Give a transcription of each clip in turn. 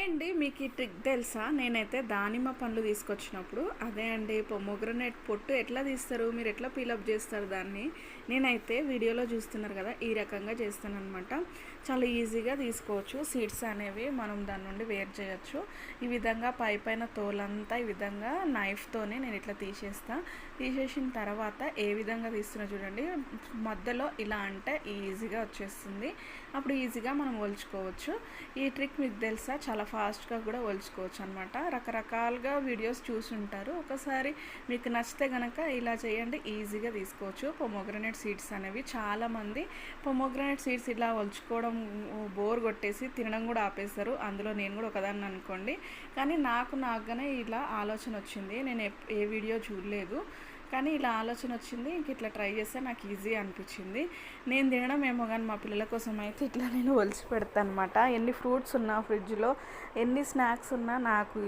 అండి మీకు ఈ ట్రిక్ తెలుసా? నేనైతే దానిమ్మ పండ్లు తీసుకొచ్చినప్పుడు అదే అండి పొమోగ్రనేట్ పొట్టు ఎట్లా తీస్తారు, మీరు ఎట్లా పీలప్ చేస్తారు దాన్ని, నేనైతే వీడియోలో చూస్తున్నారు కదా ఈ రకంగా చేస్తానన్నమాట. చాలా ఈజీగా తీసుకోవచ్చు. సీడ్స్ అనేవి మనం దాని నుండి వేరు చేయొచ్చు. ఈ విధంగా పైన తోలంతా ఈ విధంగా నైఫ్తోనే నేను ఇట్లా తీసేసిన తర్వాత ఏ విధంగా తీస్తున్నా చూడండి, మధ్యలో ఇలా అంటే ఈజీగా వచ్చేస్తుంది. అప్పుడు ఈజీగా మనం ఒలుచుకోవచ్చు. ఈ ట్రిక్ మీకు తెలుసా? చాలా ఫాస్ట్గా కూడా ఒలుచుకోవచ్చు అనమాట. రకరకాలుగా వీడియోస్ చూసుంటారు. ఒకసారి మీకు నచ్చితే కనుక ఇలా చేయండి, ఈజీగా తీసుకోవచ్చు. పొమోగ్రనేట్ సీడ్స్ అనేవి చాలామంది పొమోగ్రనేట్ సీడ్స్ ఇలా ఒలుచుకోవడం బోర్ కొట్టేసి తినడం కూడా ఆపేస్తారు. అందులో నేను కూడా ఒకదాన్ని అనుకోండి. కానీ నాకుగానే ఇలా ఆలోచన వచ్చింది. నేను ఏ వీడియో చూడలేదు, కానీ ఇలా ఆలోచన వచ్చింది. ఇంక ఇట్లా ట్రై చేస్తే నాకు ఈజీ అనిపించింది. నేను తినడం ఏమో కానీ మా పిల్లల కోసం అయితే ఇట్లా నేను ఒలిచి పెడతాను అనమాట. ఎన్ని ఫ్రూట్స్ ఉన్నా ఫ్రిడ్జ్లో, ఎన్ని స్నాక్స్ ఉన్నా నాకు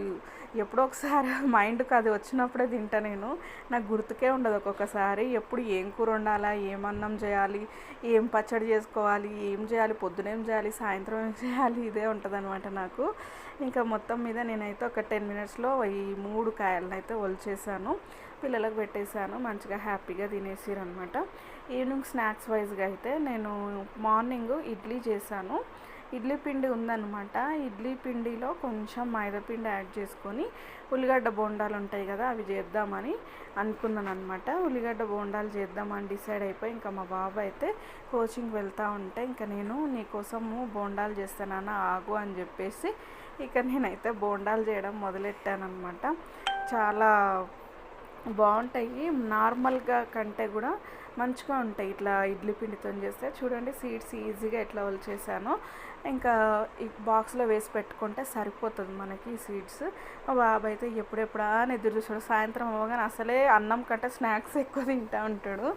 ఎప్పుడో ఒకసారి మైండ్కి అది వచ్చినప్పుడే తింటా. నాకు గుర్తుకే ఉండదు ఒక్కొక్కసారి. ఎప్పుడు ఏం కూర వండాలా, ఏం అన్నం చేయాలి, ఏం పచ్చడి చేసుకోవాలి, ఏం చేయాలి, పొద్దునేం చేయాలి, సాయంత్రం ఏం చేయాలి, ఇదే ఉంటుంది అనమాట నాకు. ఇంకా మొత్తం మీద నేనైతే ఒక 10 మినిట్స్లో ఈ 3 కాయలను అయితే ఒలిచేసాను. పిల్లలకు పెట్టేశాను. మంచిగా హ్యాపీగా తినేసారు అనమాట. ఈవినింగ్ స్నాక్స్ వైజ్గా అయితే నేను మార్నింగ్ ఇడ్లీ చేశాను. ఇడ్లీ పిండి ఉందన్నమాట. ఇడ్లీ పిండిలో కొంచెం మైదా పిండి యాడ్ చేసుకొని ఉల్లిగడ్డ బోండాలు ఉంటాయి కదా, అవి చేద్దామని అనుకున్నాను అనమాట. ఉల్లిగడ్డ బోండాలు చేద్దామని డిసైడ్ అయిపోయి ఇంకా మా బాబు అయితే కోచింగ్కి వెళ్తూ ఉంటే ఇంకా నేను నీకోసము బోండాలు చేస్తానన్న ఆగు అని చెప్పేసి ఇక నేనైతే బోండాలు చేయడం మొదలెట్టాను అనమాట. చాలా బాగుంటాయి. నార్మల్గా కంటే కూడా మంచిగా ఉంటాయి ఇట్లా ఇడ్లీ పిండితో చేస్తే. చూడండి సీడ్స్ ఈజీగా ఎట్లా ఒలిచేసానో. ఇంకా ఈ బాక్స్లో వేసి పెట్టుకుంటే సరిపోతుంది మనకి ఈ సీడ్స్. మా బాబు అయితే ఎప్పుడెప్పుడా అని ఎదురు చూస్తాడు. సాయంత్రం అవ్వగానే అసలే అన్నం కంటే స్నాక్స్ ఎక్కువ తింటూ ఉంటాడు.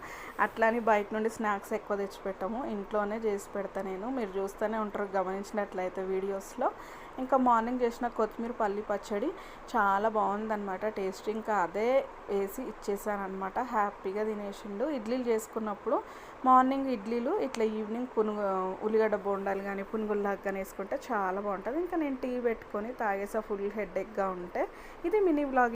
అట్లని బయట నుండి స్నాక్స్ ఎక్కువ తెచ్చిపెట్టాము, ఇంట్లోనే చేసి పెడతా నేను. మీరు చూస్తూనే ఉంటారు గమనించినట్లయితే వీడియోస్లో. ఇంకా మార్నింగ్ చేసిన కొత్తిమీర పల్లి పచ్చడి చాలా బాగుందన్నమాట టేస్ట్. ఇంకా అదే వేసి ఇచ్చేసాను అనమాట. హ్యాపీగా తినేసిండు. ఇడ్లీలు చేసుకున్నప్పుడు మార్నింగ్ ఇడ్లీలు ఇట్లా ఈవినింగ్ ఉల్లిగడ్డ బోండాలు కానీ పునుగుల్లాగా కానీ వేసుకుంటే చాలా బాగుంటుంది. ఇంకా నేను టీ పెట్టుకొని తాగేసా ఫుల్ హెడేక్గా ఉంటే. ఇది మినీ వ్లాగ్.